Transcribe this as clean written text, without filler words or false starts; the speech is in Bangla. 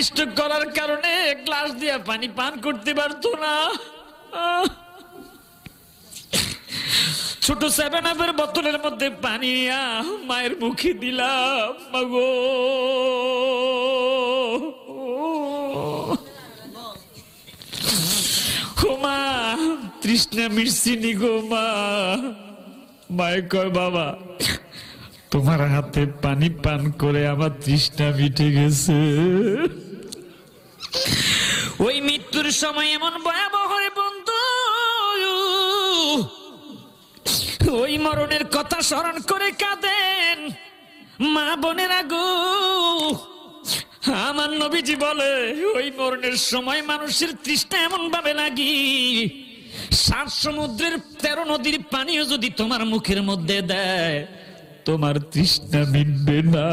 স্ট্রোক করার কারণে গ্লাস দিয়ে পানি পান করতে পারতো না। ছোট 7 আপের বোতলের মধ্যে পানি মায়ের মুখে দিলাম, মাগো মা তৃষ্ণা মিটছিনি গো মা। মায়ে কয় বাবা তোমার হাতে পানি পান করে আমার তৃষ্ণা মিটে গেছে। ওই মৃত্যুর সময় এমন ভয়াবহ রে বন্ধু, ওই মরণের কথা স্মরণ করে কাঁদেন মা বোনেরা গো। আমার নবীজি বলে ওই মরণের সময় মানুষের তৃষ্ণা এমন ভাবে লাগি 7 সমুদ্রের 13 নদীর পানিও যদি তোমার মুখের মধ্যে দেয় তোমার তৃষ্ণা মিটবে না।